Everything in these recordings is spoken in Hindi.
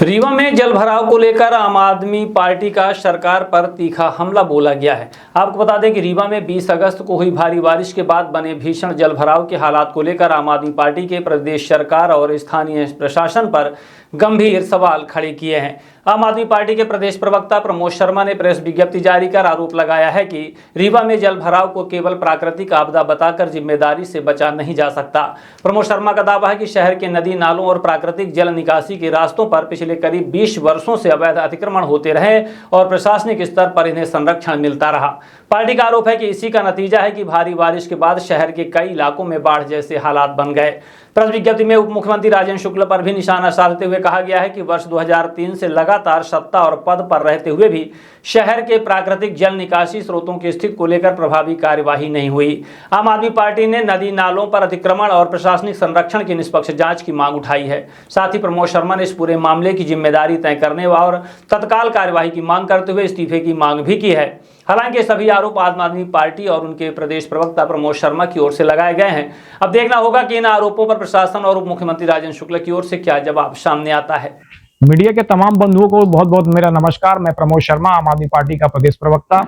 रीवा में जल भराव को लेकर आम आदमी पार्टी का सरकार पर तीखा हमला बोला गया है। आपको बता दें कि रीवा में 20 अगस्त को हुई भारी बारिश के बाद बने भीषण जल भराव के हालात को लेकर आम आदमी पार्टी के प्रदेश सरकार और स्थानीय प्रशासन पर गंभीर सवाल खड़े किए हैं। आम आदमी पार्टी के प्रदेश प्रवक्ता प्रमोद शर्मा ने प्रेस विज्ञप्ति जारी कर आरोप लगाया है कि रीवा में जल भराव को केवल प्राकृतिक आपदा बताकर जिम्मेदारी से बचा नहीं जा सकता। प्रमोद शर्मा का दावा है कि शहर के नदी नालों और प्राकृतिक जल निकासी के रास्तों पर पिछले करीब 20 वर्षों से अवैध अतिक्रमण होते रहे और प्रशासनिक स्तर पर इन्हें संरक्षण मिलता रहा। पार्टी का आरोप है कि इसी का नतीजा है कि भारी बारिश के बाद शहर के कई इलाकों में बाढ़ जैसे हालात बन गए। प्रेस विज्ञप्ति में उप मुख्यमंत्री राजेंद्र शुक्ला पर भी निशाना साधते हुए कहा गया है कि वर्ष 2003 से लगातार सत्ता और पद पर रहते हुए भी शहर के प्राकृतिक जल निकासी स्रोतों की स्थिति को लेकर प्रभावी कार्यवाही नहीं हुई। आम आदमी पार्टी ने नदी नालों पर अतिक्रमण और प्रशासनिक संरक्षण की निष्पक्ष जांच की मांग उठाई है। साथ ही प्रमोद शर्मा ने इस पूरे मामले की जिम्मेदारी तय करने और तत्काल कार्यवाही की मांग करते हुए इस्तीफे की मांग भी की है। हालांकि सभी आरोप आम आदमी पार्टी और उनके प्रदेश प्रवक्ता प्रमोद शर्मा की ओर से लगाए गए हैं। अब देखना होगा कि इन आरोपों पर प्रशासन और उप मुख्यमंत्री राजेंद्र शुक्ला की ओर से क्या जवाब सामने आता है। मीडिया के तमाम बंधुओं को बहुत बहुत मेरा नमस्कार। मैं प्रमोद शर्मा, आम आदमी पार्टी का प्रदेश प्रवक्ता।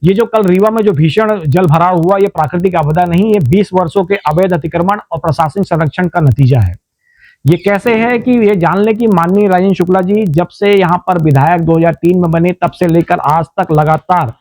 ये जो कल रीवा में जो भीषण जल भराव हुआ, ये प्राकृतिक आपदा नहीं, ये 20 वर्षों के अवैध अतिक्रमण और प्रशासनिक संरक्षण का नतीजा है। ये कैसे है कि ये जान ले कि माननीय राजेंद्र शुक्ला जी जब से यहाँ पर विधायक 2003 में बने तब से लेकर आज तक लगातार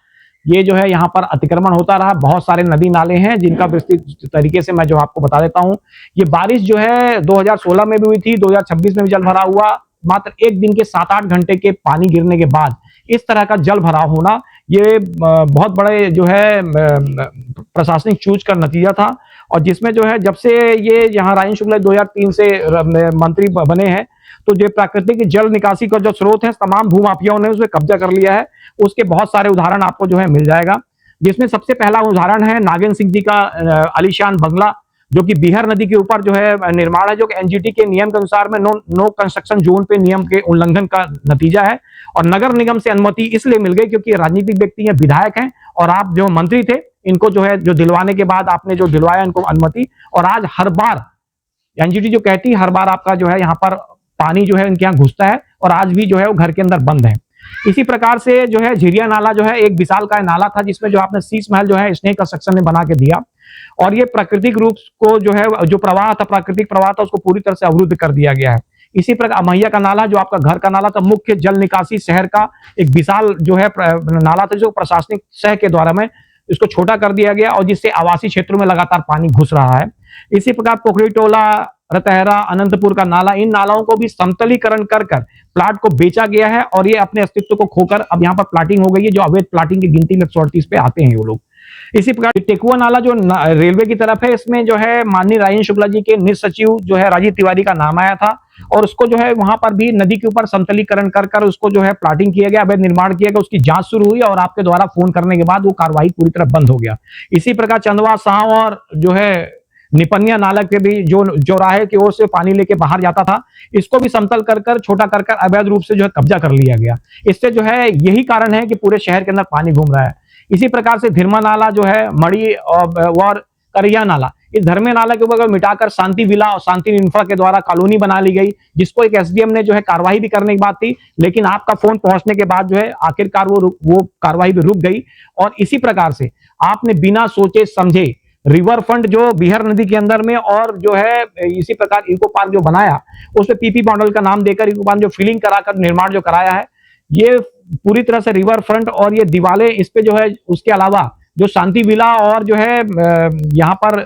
ये जो है यहाँ पर अतिक्रमण होता रहा। बहुत सारे नदी नाले हैं जिनका विस्तृत तरीके से मैं जो आपको बता देता हूँ। ये बारिश जो है 2016 में भी हुई थी, 2026 में भी जल भराव हुआ। मात्र एक दिन के 7-8 घंटे के पानी गिरने के बाद इस तरह का जल भराव होना, ये बहुत बड़े जो है प्रशासनिक चूज का नतीजा था। और जिसमें जो है जब से ये यहाँ राजेंद्र शुक्ला 2003 से मंत्री बने हैं, तो जो प्राकृतिक जल निकासी का जो स्रोत है, तमाम भूमाफियाओं ने उसमें कब्जा कर लिया है। उसके बहुत सारे उदाहरण आपको जो है मिल जाएगा, जिसमें सबसे पहला उदाहरण है नागेंद्र सिंह जी का आलीशान बंगला, जो कि बिहार नदी के ऊपर जो है निर्माण है, जो कि एनजीटी के नियम के अनुसार में नो कंस्ट्रक्शन जोन पे नियम के उल्लंघन का नतीजा है। और नगर निगम से अनुमति इसलिए मिल गई क्योंकि राजनीतिक व्यक्ति हैं, विधायक हैं, और आप जो मंत्री थे, इनको जो है जो दिलवाने के बाद आपने जो दिलवाया इनको अनुमति। और आज हर बार एनजीटी जो कहती है, हर बार आपका जो है यहाँ पर पानी जो है इनके यहाँ घुसता है, और आज भी जो है वो घर के अंदर बंद है। इसी प्रकार से जो है झिरिया नाला जो है एक विशाल का नाला था, जिसमें जो आपने शीश महल जो है स्नेह कंस्ट्रक्शन ने बना के दिया, और ये प्राकृतिक रूप को जो है जो प्रवाह था, प्राकृतिक प्रवाह था, उसको पूरी तरह से अवरुद्ध कर दिया गया है। इसी प्रकार अमैया का नाला जो आपका घर का नाला था, मुख्य जल निकासी शहर का एक विशाल जो है नाला था, जो प्रशासनिक सह के द्वारा में इसको छोटा कर दिया गया, और जिससे आवासीय क्षेत्रों में लगातार पानी घुस रहा है। इसी प्रकार पोखरी टोला, रतहरा, अनंतपुर का नाला, इन नालाओं को भी समतलीकरण कर प्लाट को बेचा गया है, और ये अपने अस्तित्व को खोकर अब यहाँ पर प्लाटिंग हो गई है, जो अवैध प्लाटिंग की गिनती में 138 पे आते हैं वो लोग। इसी प्रकार टेकुआ नाला जो रेलवे की तरफ है, इसमें जो है माननीय राजेंद्र शुक्ला जी के निज सचिव जो है राजीव तिवारी का नाम आया था, और उसको जो है वहां पर भी नदी के ऊपर समतलीकरण कर उसको जो है प्लाटिंग किया गया, अवैध निर्माण किया गया। उसकी जांच शुरू हुई और आपके द्वारा फोन करने के बाद वो कार्रवाई पूरी तरह बंद हो गया। इसी प्रकार चंदवा साव और जो है निपनिया नाला के भी जो चौराहे की ओर से पानी लेके बाहर जाता था, इसको भी समतल कर छोटा कर अवैध रूप से जो है कब्जा कर लिया गया। इससे जो है यही कारण है कि पूरे शहर के अंदर पानी घूम रहा है। इसी प्रकार से धीरमा नाला जो है, मड़ी और करिया नाला, इस धर्मे नाला के ऊपर मिटाकर शांति विला और शांति इंफ्रा के द्वारा कॉलोनी बना ली गई, जिसको एक एसडीएम ने जो है कार्रवाई भी करने की बात थी, लेकिन आपका फोन पहुंचने के बाद जो है आखिरकार वो कार्रवाई भी रुक गई। और इसी प्रकार से आपने बिना सोचे समझे रिवर फ्रंट जो बिहार नदी के अंदर में, और जो है इसी प्रकार इको पार्क जो बनाया, उसमें पीपी मॉडल का नाम देकर इको पार्क जो फिलिंग कराकर निर्माण जो कराया है, ये पूरी तरह से रिवर फ्रंट और ये दीवारें इस पे जो है, उसके अलावा जो शांति विला और जो है यहाँ पर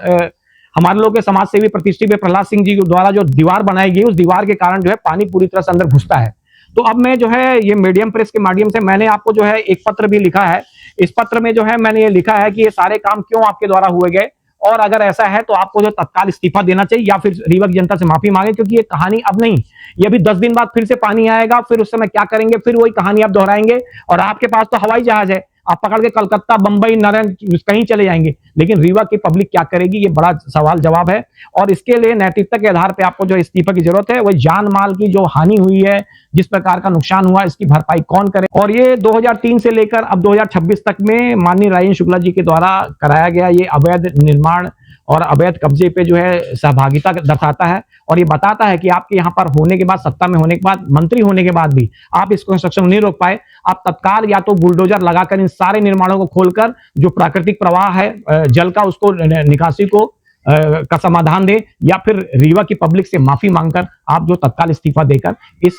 हमारे लोग के समाज सेवी प्रतिष्ठित प्रहलाद सिंह जी द्वारा जो दीवार बनाई गई, उस दीवार के कारण जो है पानी पूरी तरह से अंदर घुसता है। तो अब मैं जो है ये मीडियम प्रेस के माध्यम से मैंने आपको जो है एक पत्र भी लिखा है। इस पत्र में जो है मैंने ये लिखा है कि ये सारे काम क्यों आपके द्वारा हुए गए, और अगर ऐसा है तो आपको जो तत्काल इस्तीफा देना चाहिए या फिर रीवा की जनता से माफी मांगे, क्योंकि ये कहानी अब नहीं, ये अभी 10 दिन बाद फिर से पानी आएगा, फिर उस समय क्या करेंगे, फिर वही कहानी आप दोहराएंगे। और आपके पास तो हवाई जहाज है, आप पकड़ के कलकत्ता, बंबई, नारायण कहीं चले जाएंगे, लेकिन रीवा की पब्लिक क्या करेगी, ये बड़ा सवाल जवाब है। और इसके लिए नैतिकता के आधार पर आपको जो इस्तीफा की जरूरत है, वही जान माल की जो हानि हुई है, जिस प्रकार का नुकसान हुआ, इसकी भरपाई कौन करे। और ये 2003 से लेकर अब 2026 तक में माननीय राजेंद्र शुक्ला जी के द्वारा कराया गया ये अवैध निर्माण और अवैध कब्जे पे जो है सहभागिता दर्शाता है, और ये बताता है कि आपके यहाँ पर होने के बाद, सत्ता में होने के बाद, मंत्री होने के बाद भी आप इस कंस्ट्रक्शन को नहीं रोक पाए। आप तत्काल या तो बुलडोजर लगाकर इन सारे निर्माणों को खोलकर जो प्राकृतिक प्रवाह है जल का, उसको निकासी को का समाधान दे, या फिर रीवा की पब्लिक से माफी मांगकर आप जो तत्काल इस्तीफा देकर इस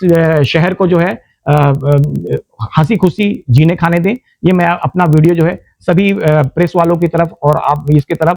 शहर को जो है हंसी खुशी जीने खाने दें। ये मैं अपना वीडियो जो है सभी प्रेस वालों की तरफ और आप इसकी तरफ